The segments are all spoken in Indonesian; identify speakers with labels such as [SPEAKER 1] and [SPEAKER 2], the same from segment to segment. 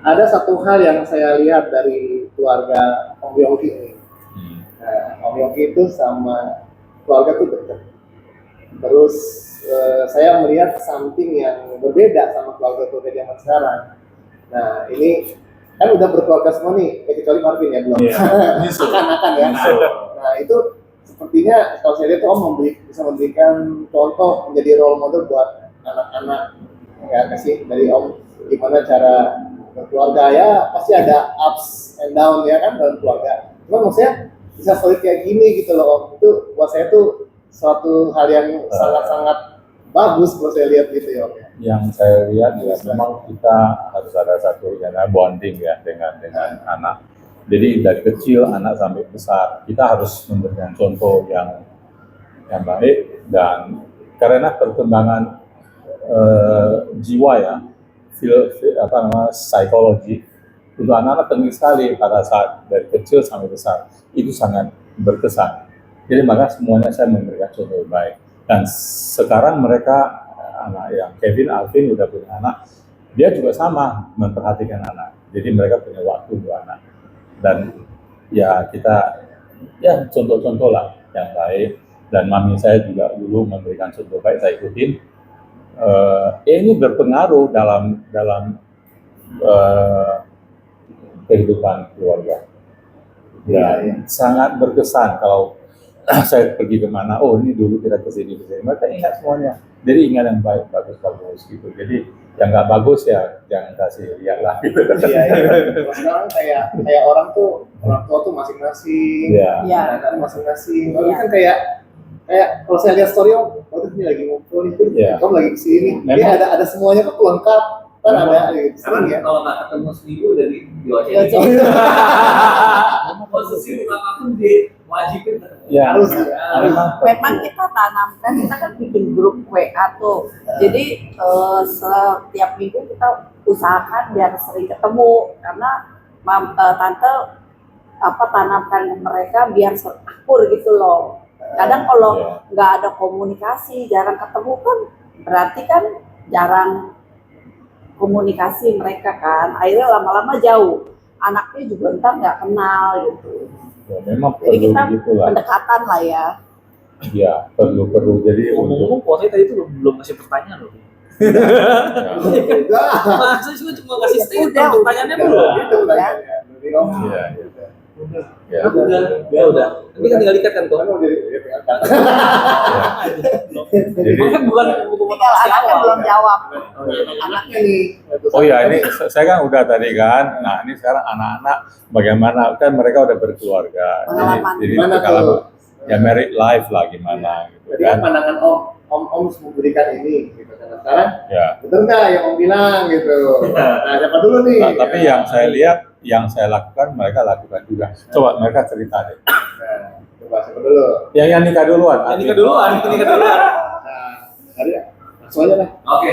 [SPEAKER 1] ada satu hal yang saya lihat dari keluarga Om Yongki ini. Om Yongki itu sama keluarga itu dekat. Terus saya melihat something yang berbeda sama keluarga zaman sekarang. Nah ini kan udah berkeluarga semua nih, kecuali Marvin ya belum. Akan ya. Nah itu sepertinya kalau saya lihat Om bisa memberikan contoh menjadi role model buat anak-anak ya kasih dari Om gimana cara berkeluarga ya, pasti ada ups and down ya kan dalam keluarga. Cuma maksudnya bisa solid kayak gini gitu loh Om. Itu buat saya tuh suatu hal yang sangat-sangat bagus kalau saya lihat gitu ya Om.
[SPEAKER 2] Yang saya lihat ya memang kita harus ada satu bonding ya dengan anak. Jadi dari kecil anak sampai besar kita harus memberikan contoh yang baik, dan karena perkembangan jiwa ya, psikologi untuk anak-anak penting sekali pada saat dari kecil sampai besar, itu sangat berkesan. Jadi maka semuanya saya memberikan contoh yang baik. Dan sekarang mereka anak yang Kevin, Alvin udah punya anak, dia juga sama memperhatikan anak. Jadi mereka punya waktu untuk anak. Dan ya kita ya contoh-contoh lah yang baik. Dan mami saya juga dulu memberikan contoh baik, saya ikutin. Ini berpengaruh dalam kehidupan keluarga. Ya, sangat berkesan kalau saya pergi kemana, oh ini dulu kita kesini, mereka ingat semuanya. Jadi ingat yang baik, bagus gitu. Jadi yang nggak bagus ya jangan kasih lihat lah. Gitu.
[SPEAKER 1] Iya. Sekarang kayak orang tua tuh masing-masing, anak masing-masing. Lalu kan kayak kalau saya lihat story Om, ini lagi ngumpul nih, kamu lagi kesini. Dia ada semuanya kok pelengkap. Kan ada sering ya.
[SPEAKER 3] Kalau nggak ketemu seminggu dari diwajibin. Posisi apapun diwajibin.
[SPEAKER 2] Ya,
[SPEAKER 1] harus.
[SPEAKER 4] Memang kita tanamkan, kita kan bikin grup WA tuh. Jadi setiap minggu kita usahakan biar sering ketemu, karena tante tanamkan mereka biar akur gitu loh. Kadang kalau nggak ada komunikasi, jarang ketemu kan berarti kan jarang komunikasi mereka kan, akhirnya lama-lama jauh, anaknya juga entar nggak kenal gitu.
[SPEAKER 2] Ya, memang
[SPEAKER 4] jadi
[SPEAKER 2] perlu
[SPEAKER 4] kita
[SPEAKER 2] gitulah.
[SPEAKER 4] Pendekatan lah ya.
[SPEAKER 2] Ya perlu. Jadi
[SPEAKER 3] ngomong puasa tadi itu belum kasih pertanyaan loh. Masa sih cuma kasih statement, pertanyaannya belum.
[SPEAKER 2] Ya
[SPEAKER 3] udah. Tapi kan tinggal dikat kan kok.
[SPEAKER 2] Jadi
[SPEAKER 3] bukan
[SPEAKER 4] anaknya belum jawab.
[SPEAKER 1] Anaknya nih.
[SPEAKER 2] Oh ya, ini saya kan udah tadi kan. Nah ini sekarang anak-anak bagaimana, kan mereka udah berkeluarga. Jadi pengalaman ya married life lah gimana gitu
[SPEAKER 1] kan. Jadi pandangan Om memberikan ini gitu kan. Sekarang betul nggak yang Om bilang gitu. Nah siapa dulu nih?
[SPEAKER 2] Nah, tapi yang saya lihat, yang saya lakukan mereka lakukan juga. Coba mereka cerita deh.
[SPEAKER 1] Nah, coba siapa dulu?
[SPEAKER 2] Yang nikah duluan.
[SPEAKER 3] Yang nikah duluan.
[SPEAKER 1] Nah, hari ya. Langsung aja lah.
[SPEAKER 3] Oke.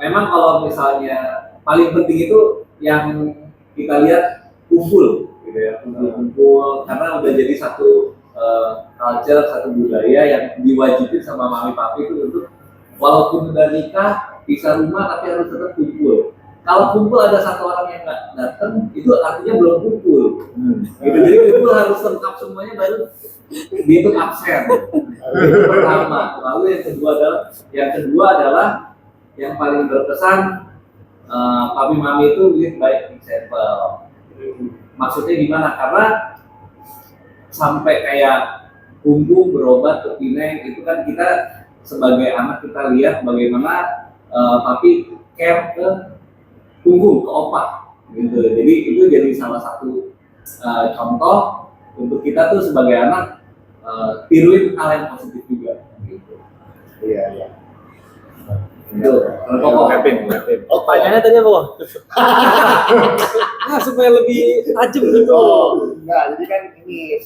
[SPEAKER 3] Memang kalau misalnya paling penting itu yang kita lihat kumpul, gitu ya, kumpul karena udah jadi satu culture, satu budaya yang diwajibin sama mami papi itu untuk walaupun udah nikah pisah rumah tapi harus tetap kumpul. Kalau kumpul ada satu orang yang nggak datang, itu artinya belum kumpul. Gitu. Jadi kumpul harus lengkap semuanya baru dihitung absen. Itu pertama. Lalu yang kedua adalah yang paling berkesan, papi mami itu lead by example. Maksudnya gimana? Karena sampai kayak kumpul berobat ke Pineng itu kan kita sebagai anak kita lihat bagaimana papi care ke punggung, ke opa gitu. Jadi itu jadi salah satu contoh untuk kita tuh sebagai anak tiruin hal yang positif juga gitu.
[SPEAKER 1] Iya.
[SPEAKER 3] Itu kalau
[SPEAKER 2] Kevin.
[SPEAKER 3] pertanyaannya tadi apa? Nah, supaya lebih tajam gitu.
[SPEAKER 1] Enggak, jadi kan ini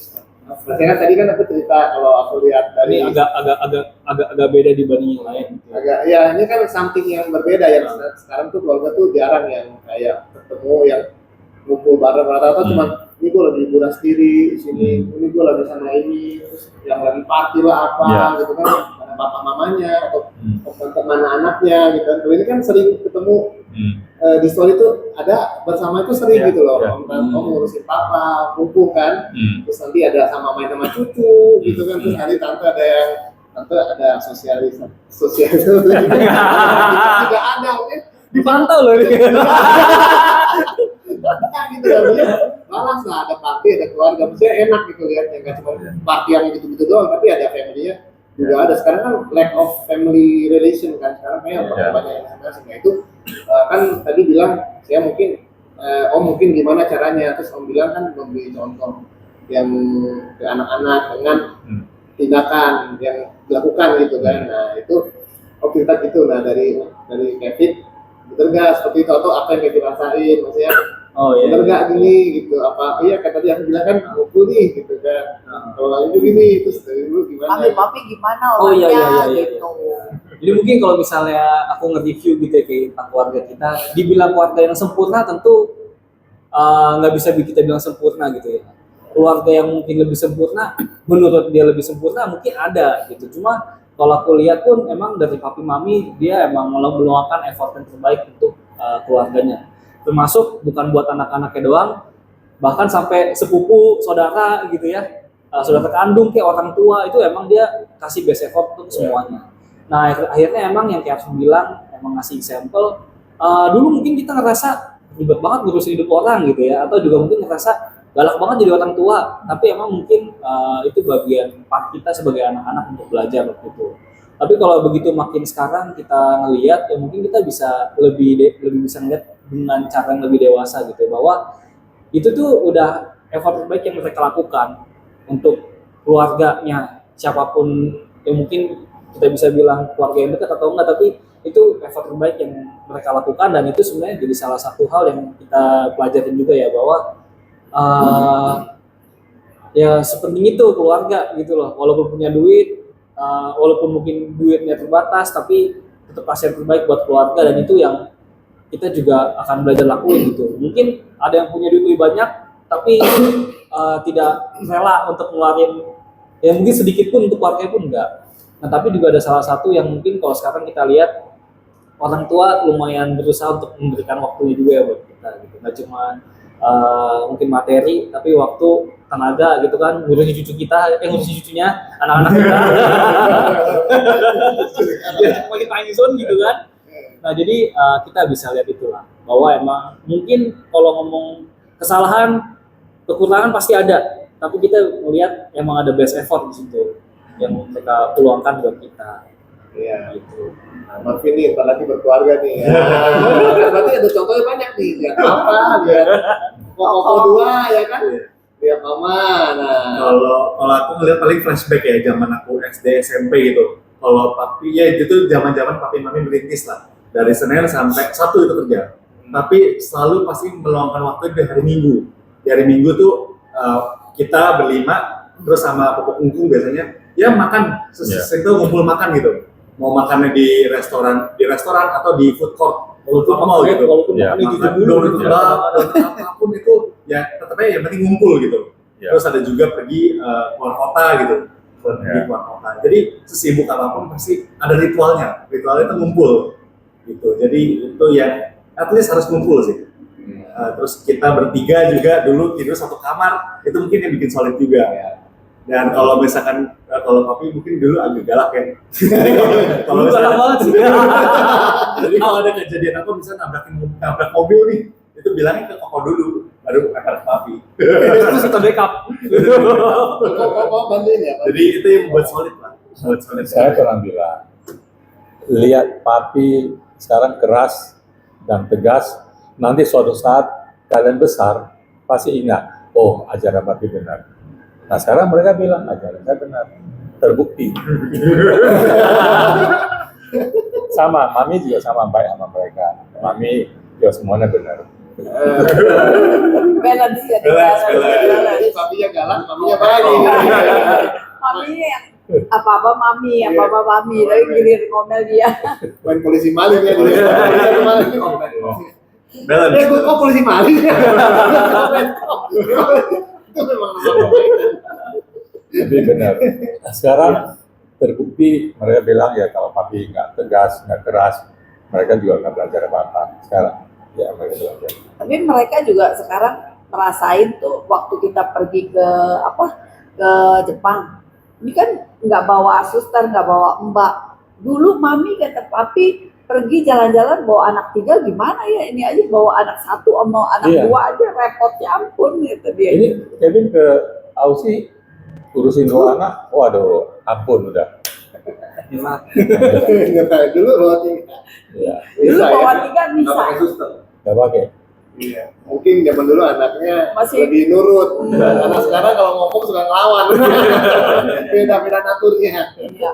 [SPEAKER 1] maksudnya tadi kan aku cerita kalau aku lihat dari
[SPEAKER 3] ini agak beda dibanding yang lain.
[SPEAKER 1] Agak ya ini kan something yang berbeda ya. Sekarang tuh keluarga tuh jarang yang kayak ketemu yang ngumpul bareng, rata-rata cuma ini gue lagi liburan sendiri di sini, ini gue lagi sama ini, terus yang lagi party lah apa gitu kan, ada bapak mamanya atau teman anaknya gitu kan. Kalau ini kan sering ketemu di story itu ada bersama itu sering
[SPEAKER 2] Iya,
[SPEAKER 1] gitu loh.
[SPEAKER 2] iya.
[SPEAKER 1] Om ngurusin papa, pupuk kan. Terus nanti ada sama main sama cucu gitu kan. Terus nanti tante ada sosialisasi juga ada ya.
[SPEAKER 5] Dipantau loh ini.
[SPEAKER 1] Nah, gitu ya, malas lah ada party, ada keluarga, maksudnya enak gitu lihatnya, nggak cuma party yang gitu-gitu doang, tapi ada family-nya juga ada. Sekarang kan lack of family relation kan, sekarang kayak banyak yang masing-masing. Nah itu kan tadi bilang saya mungkin Om mungkin gimana caranya, terus Om bilang kan memberi contoh yang ke anak-anak dengan tindakan yang dilakukan gitu kan. Nah itu Om cerita gitu, nah dari Kevin bener nggak seperti itu atau apa yang Kevin rasain, maksudnya
[SPEAKER 5] Oh iya.
[SPEAKER 1] bener nggak gini gitu, apa iya kata dia aku bilang kan ngumpul nih gitu kan, kalau itu gini, terus dari dulu gimana?
[SPEAKER 4] Papi gimana
[SPEAKER 5] Oh, iya,
[SPEAKER 4] orangnya
[SPEAKER 5] iya.
[SPEAKER 4] gitu.
[SPEAKER 5] Jadi mungkin kalau misalnya aku nge-review gitu ya tentang keluarga kita, dibilang keluarga yang sempurna tentu nggak bisa kita bilang sempurna gitu ya. Keluarga yang mungkin lebih sempurna, menurut dia lebih sempurna mungkin ada gitu. Cuma kalau aku lihat pun emang dari papi mami dia emang meluangkan effort yang terbaik untuk keluarganya. Termasuk bukan buat anak-anaknya doang, bahkan sampai sepupu, saudara gitu ya, saudara kandung kayak orang tua itu emang dia kasih best effort untuk semuanya. Nah akhirnya emang yang kayak aku bilang emang ngasih sampel. Dulu mungkin kita ngerasa ribet banget ngurusin hidup orang gitu ya, atau juga mungkin ngerasa galak banget jadi orang tua, tapi emang mungkin itu bagian part kita sebagai anak-anak untuk belajar waktu itu. Tapi kalau begitu makin sekarang kita ngelihat ya mungkin kita bisa lebih bisa ngeliat dengan cara yang lebih dewasa gitu ya, bahwa itu tuh udah effort terbaik yang mereka lakukan untuk keluarganya siapapun, yang mungkin kita bisa bilang keluarga yang dekat atau enggak, tapi itu effort terbaik yang mereka lakukan. Dan itu sebenarnya jadi salah satu hal yang kita pelajarin juga ya, bahwa ya sepenting itu keluarga gitu loh, walaupun punya duit, walaupun mungkin duitnya terbatas, tapi tetap kasih yang terbaik buat keluarga. Dan itu yang kita juga akan belajar lakuin gitu. Mungkin ada yang punya duit lebih banyak tapi tidak rela untuk ngeluarin ya mungkin sedikit pun untuk keluarga pun enggak. Nah tapi juga ada salah satu yang mungkin kalau sekarang kita lihat orang tua lumayan berusaha untuk memberikan waktunya juga ya buat kita gitu. Nggak cuma mungkin materi, tapi waktu, tenaga gitu kan, ngurusin cucu kita, ngurusin cucunya, anak-anak kita. Ya cuma kita zone gitu kan. Nah jadi kita bisa lihat itulah, bahwa emang mungkin kalau ngomong kesalahan, kekurangan pasti ada, tapi kita melihat emang ada best effort di situ yang mereka peluangkan buat kita.
[SPEAKER 1] Iya.
[SPEAKER 5] Gitu.
[SPEAKER 1] Nah, Marvin nih, apalagi berkeluarga nih. Berarti ada contohnya banyak nih. Lihat apa, lihat koko dua ya kan? Lihat mama. Nah,
[SPEAKER 6] Kalau aku ngeliat paling flashback ya zaman aku SD SMP gitu. Kalau papi ya itu zaman papi mami merintis lah. Dari Senin sampai Sabtu itu kerja. Tapi selalu pasti meluangkan waktu di hari Minggu. Di hari Minggu tuh kita berlima terus sama pupuk ungkung biasanya ya makan itu ngumpul makan gitu. Mau makannya di restoran atau di food court, mall gitu.
[SPEAKER 5] Walaupun
[SPEAKER 2] Ya,
[SPEAKER 5] makannya
[SPEAKER 6] Makan donut apapun itu ya tetapnya yang penting ngumpul gitu.
[SPEAKER 2] Ya.
[SPEAKER 6] Terus ada juga pergi keluar kota gitu, pergi keluar kota. Jadi sesibuk apapun pasti ada ritualnya itu ngumpul gitu. Jadi itu yang at least harus ngumpul sih. Terus kita bertiga juga dulu tidur satu kamar, itu mungkin yang bikin solid juga. Dan kalau misalkan kalau papi mungkin dulu agak galak ya. Kalau misalkan
[SPEAKER 5] banget sih.
[SPEAKER 6] jadi kalau ada kejadian apa misalnya nabrak mobil nih, itu bilangnya ke koko dulu, baru ke papi.
[SPEAKER 5] Terus kita backup.
[SPEAKER 1] kok bantuin ya?
[SPEAKER 6] Jadi itu yang membuat solid lah. Buat solid.
[SPEAKER 2] Saya pernah bilang, lihat papi sekarang keras dan tegas, nanti suatu saat kalian besar pasti ingat, oh ajaran papi benar. Nah sekarang mereka bilang ajaran saya benar, terbukti. Sama, mami juga sama baik sama mereka. Mami juga semuanya benar.
[SPEAKER 4] Balance ya,
[SPEAKER 1] Jadi papinya galak, maminya baik.
[SPEAKER 4] Maminya yang apa-apa mami, tapi gilir ngomel dia.
[SPEAKER 1] Main polisi maling ya dia.
[SPEAKER 6] Balance.
[SPEAKER 1] Kok polisi maling ya? Itu memang
[SPEAKER 2] Tapi benar. Sekarang terbukti mereka bilang ya kalau papi nggak tegas, nggak keras, mereka juga nggak belajar apa-apa sekarang. Ya, mereka.
[SPEAKER 4] Tapi mereka juga sekarang merasain tuh waktu kita pergi ke ke Jepang. Ini kan nggak bawa suster, nggak bawa mbak. Dulu mami kata papi pergi jalan-jalan bawa anak 3 gimana ya? Ini aja bawa anak 1 sama anak
[SPEAKER 2] Iya.
[SPEAKER 4] 2 aja repotnya ampun gitu dia.
[SPEAKER 2] Ini Kevin ke Aussie urusin 2 anak, waduh, ampun udah.
[SPEAKER 5] Gimana?
[SPEAKER 1] Dulu roti.
[SPEAKER 2] Ya,
[SPEAKER 4] Dulu
[SPEAKER 1] Bisa
[SPEAKER 4] bawa
[SPEAKER 1] ya.
[SPEAKER 4] 3
[SPEAKER 3] Nggak
[SPEAKER 4] bisa.
[SPEAKER 3] pakai suster.
[SPEAKER 2] nggak pakai.
[SPEAKER 1] Iya. Mungkin zaman dulu anaknya
[SPEAKER 4] Masih-
[SPEAKER 1] lebih nurut. Karena sekarang kalau ngomong suka ngelawan. Beda-beda naturnya.
[SPEAKER 4] Iya.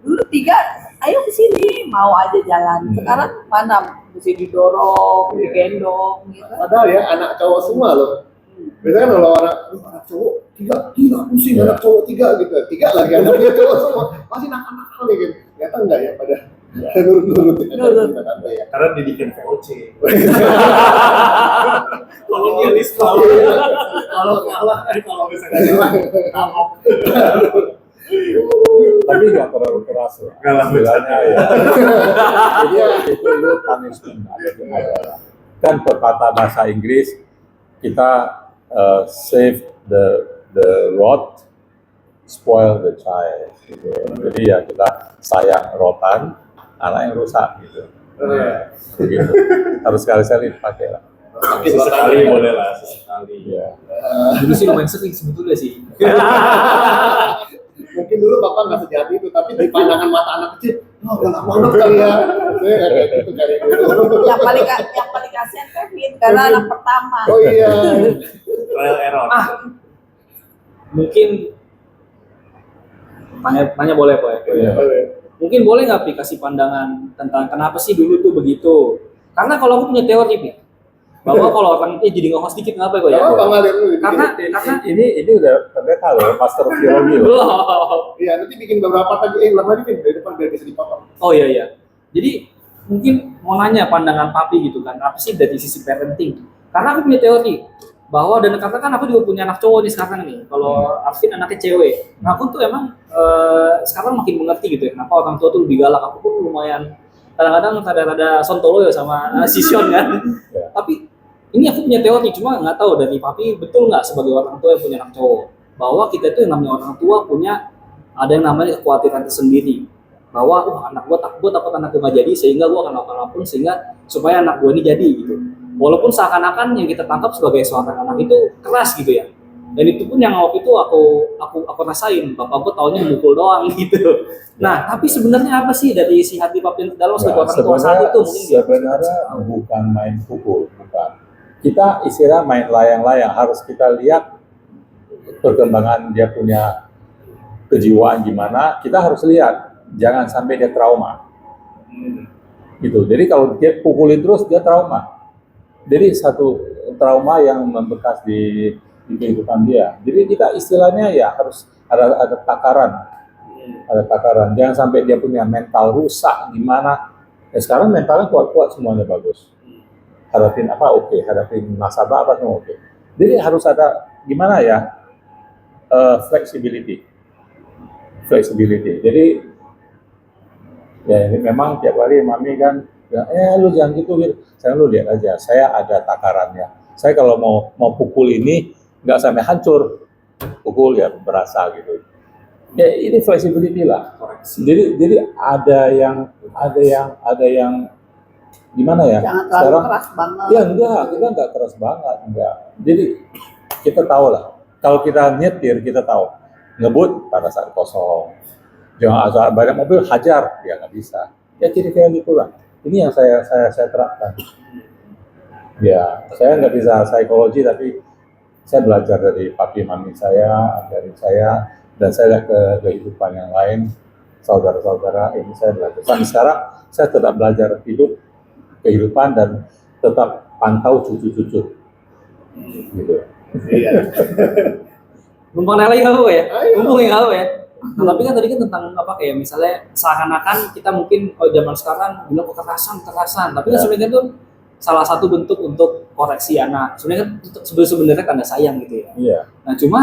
[SPEAKER 4] Dulu 3, ayo ke sini, mau aja jalan. Sekarang mana mesti didorong, digendong gitu.
[SPEAKER 1] Padahal ya anak cowok semua loh. Biasanya kan kalau anak cowok 3 pusing, anak cowok 3 gitu. 3 lagi anaknya cowok semua. Masih nakal-nakal nih gitu. Ternyata enggak ya pada nurut-nurut.
[SPEAKER 4] Nurut.
[SPEAKER 1] Ternyata ya.
[SPEAKER 6] Karena didikan VOC.
[SPEAKER 5] Kolonialisme.
[SPEAKER 6] Kalau kalah, kalau misalnya kalah, kapok.
[SPEAKER 2] Tapi nggak terlalu keras lah.
[SPEAKER 6] Nggak lah,
[SPEAKER 2] Istilahnya ya. itu punishment ada. Kan pepatah bahasa Inggris kita save the rod, spoil the child. Gitu. Jadi ya kita sayang rotan, anak yang rusak gitu. Begitu. Harus sekali-sekali dipakai lah.
[SPEAKER 1] Pakai
[SPEAKER 6] Sesekali
[SPEAKER 1] rotan.
[SPEAKER 6] boleh lah, sesekali.
[SPEAKER 2] Iya.
[SPEAKER 5] Dulu sih lumayan sering sebetulnya sih.
[SPEAKER 1] Mungkin dulu bapak nggak sejati itu, tapi di pandangan mata anak kecil, oh udah lama banget kali ya. Saya nggak kayak gitu kali dulu.
[SPEAKER 4] Yang paling kasihan Kevin karena anak pertama.
[SPEAKER 1] Oh iya.
[SPEAKER 6] Trial error.
[SPEAKER 5] Mungkin tanya boleh Pak ya?
[SPEAKER 2] Iya.
[SPEAKER 5] Mungkin boleh nggak Pi kasih pandangan tentang kenapa sih dulu tuh begitu? Karena kalau aku punya teori Pi, bahwa kalau orang jadi nggak host dikit nggak apa ya?
[SPEAKER 1] Apa apa ngalir dulu?
[SPEAKER 5] Karena
[SPEAKER 2] Ini udah pendeta loh, master teologi loh.
[SPEAKER 5] belum.
[SPEAKER 1] Iya nanti bikin beberapa lagi, ulang lagi nih dari depan biar bisa dipotong.
[SPEAKER 5] Oh iya iya. Jadi mungkin mau nanya pandangan papi gitu kan, apa sih dari sisi parenting? Karena aku punya teori bahwa dan katakan aku juga punya anak cowok nih sekarang nih. Kalau Arvin anaknya cewek, nah aku tuh emang sekarang makin mengerti gitu ya. Kenapa orang tua tuh lebih galak? Aku pun lumayan kadang-kadang rada sontolo ya sama si Sean kan.
[SPEAKER 2] Ya.
[SPEAKER 5] Tapi ini aku punya teori, cuma nggak tahu dari papi betul nggak sebagai orang tua yang punya anak cowok bahwa kita tuh yang namanya orang tua punya ada yang namanya kekhawatiran tersendiri bahwa anak gue takut anak gue nggak jadi sehingga gue akan lakukan apapun sehingga supaya anak gue ini jadi gitu. Walaupun seakan-akan yang kita tangkap sebagai seorang anak itu keras gitu ya. Dan itu pun yang waktu itu aku rasain, bapak gue taunya mukul doang gitu. Nah, tapi sebenarnya apa sih dari isi hati papi yang dalam sebagai orang tua saat itu mungkin dia
[SPEAKER 2] sebenarnya bukan main pukul, bukan. Kita istilah main layang-layang, harus kita lihat perkembangan dia punya kejiwaan gimana, kita harus lihat, jangan sampai dia trauma. Gitu. Jadi kalau dia pukulin terus, dia trauma. Jadi satu trauma yang membekas di kehidupan dia. Jadi kita istilahnya ya harus ada takaran. Ada takaran. Jangan sampai dia punya mental rusak gimana. Ya sekarang mentalnya kuat-kuat semuanya bagus. Hadapin apa oke, hadapin nasabah apa semua oke. Jadi harus ada gimana ya flexibility. Jadi ya ini memang tiap hari mami kan ya, lu jangan gitu. Saya lu lihat aja, saya ada takarannya. Saya kalau mau pukul ini nggak sampai hancur, pukul ya berasa gitu. Ya ini flexibility lah. Jadi ada yang gimana ya?
[SPEAKER 4] Jangan terlalu
[SPEAKER 2] Sekarang
[SPEAKER 4] keras banget.
[SPEAKER 2] ya enggak, kita enggak keras banget, enggak. Jadi kita tahu lah. Kalau kita nyetir kita tahu ngebut pada saat kosong. Jangan asal banyak mobil hajar, ya nggak bisa. Ya ciri-ciri gitu lah. Ini yang saya terapkan. Ya, saya nggak bisa psikologi tapi saya belajar dari papi mami saya, dari saya, dan saya lihat ke kehidupan yang lain, saudara-saudara ini saya belajar. Sampai sekarang saya tetap belajar hidup, kehidupan dan tetap pantau cucu-cucu. Gitu.
[SPEAKER 1] Iya.
[SPEAKER 5] Mumpung lagi kau ya,
[SPEAKER 1] Ayo.
[SPEAKER 5] mumpung yang kau ya. Nah, tapi kan tadi kan tentang apa kayak misalnya seakan-akan kita mungkin kalau zaman sekarang bilang kekerasan, tapi kan
[SPEAKER 2] Ya.
[SPEAKER 5] sebenarnya itu salah satu bentuk untuk koreksi anak. Sebenarnya kan sebenarnya tanda sayang gitu ya.
[SPEAKER 2] Iya.
[SPEAKER 5] Nah cuma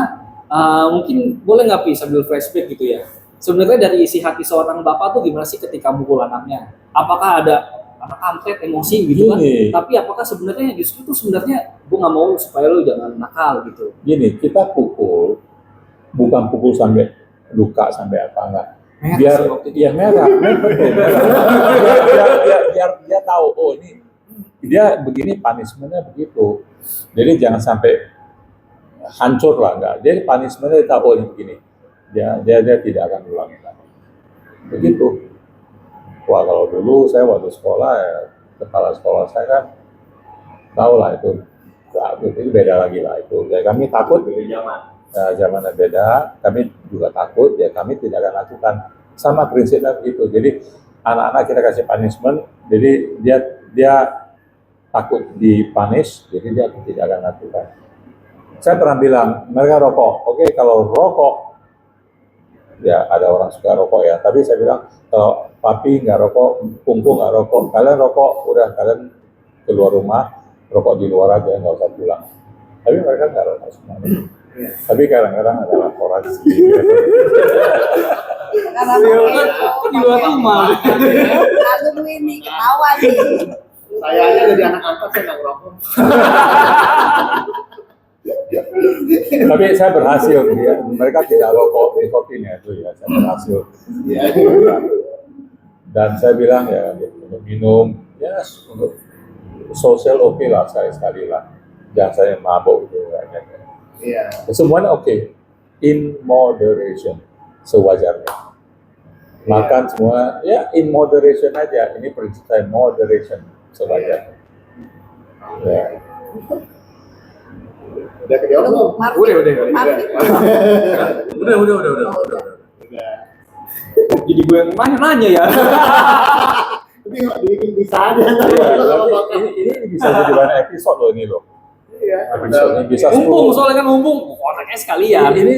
[SPEAKER 5] mungkin boleh nggak Pi sambil flashback gitu ya. Sebenarnya dari isi hati seorang bapak tuh gimana sih ketika mukul anaknya? Apakah ada anak kampret emosi gitu kan.
[SPEAKER 2] Gini.
[SPEAKER 5] Tapi apakah sebenarnya justru tuh sebenarnya gue nggak mau supaya lo jangan nakal gitu.
[SPEAKER 2] Gini, kita pukul bukan pukul sampai luka sampai apa enggak.
[SPEAKER 5] Merah
[SPEAKER 2] Biar
[SPEAKER 5] sih waktu itu.
[SPEAKER 2] dia merah, betul. Biar dia tahu, oh ini dia begini punishmentnya begitu. Jadi jangan sampai hancur lah enggak. Jadi punishmentnya dia tahu, oh ini begini. Dia tidak akan ulangi lagi. Begitu. Wah kalau dulu saya waktu sekolah ya, kepala sekolah saya kan tahu lah itu. Nah, itu beda lagi lah itu. Ya, kami takut. Zamannya beda, kami juga takut, ya kami tidak akan lakukan. Sama prinsipnya begitu. Jadi anak-anak kita kasih punishment, jadi dia takut dipunish, jadi dia tidak akan lakukan. Saya pernah bilang, mereka rokok, oke kalau rokok, ya ada orang suka rokok ya, tapi saya bilang, kalau papi nggak rokok, pungpung nggak rokok, kalian rokok, udah kalian keluar rumah, rokok di luar aja, nggak usah pulang. Tapi mereka nggak rokok semuanya. Tapi kadang-kadang ada laporan sih.
[SPEAKER 4] Karena
[SPEAKER 5] Kan di luar rumah.
[SPEAKER 4] alumni nih ketawa nih.
[SPEAKER 1] Saya aja jadi anak angkat saya nggak ngerokok.
[SPEAKER 2] Tapi saya berhasil, ya. Mereka tidak rokok nikotin ya itu ya, saya berhasil. Dan saya bilang ya untuk minum, ya untuk sosial oke lah sekali lah. Jangan saya mabuk gitu kayaknya.
[SPEAKER 1] Iya.
[SPEAKER 2] Semuanya oke, in moderation, sewajarnya. Makan semua, ya in moderation aja. Ini prinsip saya moderation, sewajarnya. Ya.
[SPEAKER 1] Udah kejawab belum?
[SPEAKER 5] Udah.
[SPEAKER 6] Udah.
[SPEAKER 5] Jadi gue yang nanya ya.
[SPEAKER 1] Tapi nggak dibikin bisa aja.
[SPEAKER 2] Ya, ini bisa jadi banyak episode loh ini loh.
[SPEAKER 1] Iya.
[SPEAKER 2] Episode ini bisa 10.
[SPEAKER 5] Mumpung soalnya kan mumpung kontaknya sekalian.
[SPEAKER 2] Ini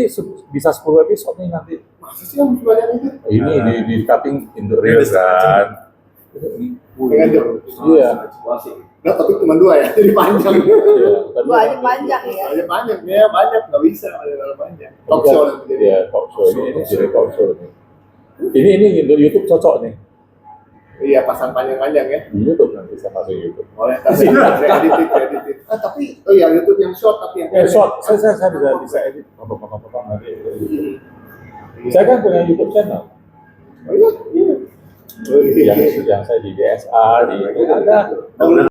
[SPEAKER 2] bisa 10 episode nih nanti.
[SPEAKER 1] Masa sih yang banyak itu?
[SPEAKER 2] Ini di cutting in the real kan.
[SPEAKER 1] Dengan
[SPEAKER 2] Iya.
[SPEAKER 1] Nah, tapi cuma 2 ya, jadi panjang.
[SPEAKER 2] Iya. Tapi-
[SPEAKER 4] Gua aja panjang ya.
[SPEAKER 1] Banyak panjang, ya banyak nggak bisa kalau panjang. Talk show nanti jadi.
[SPEAKER 2] Iya, talk show ini jadi talk show nih. Ini YouTube cocok nih.
[SPEAKER 1] Iya, pasang panjang-panjang ya.
[SPEAKER 2] Di YouTube nanti bisa masuk YouTube.
[SPEAKER 1] Boleh, tapi saya editin. Ah, tapi oh iya YouTube yang short tapi yang
[SPEAKER 2] Short, saya bisa edit. Potong nanti. Saya kan punya YouTube channel.
[SPEAKER 1] Oh iya. Oh iya.
[SPEAKER 2] Yang saya di DSA, di ada.
[SPEAKER 1] Oh,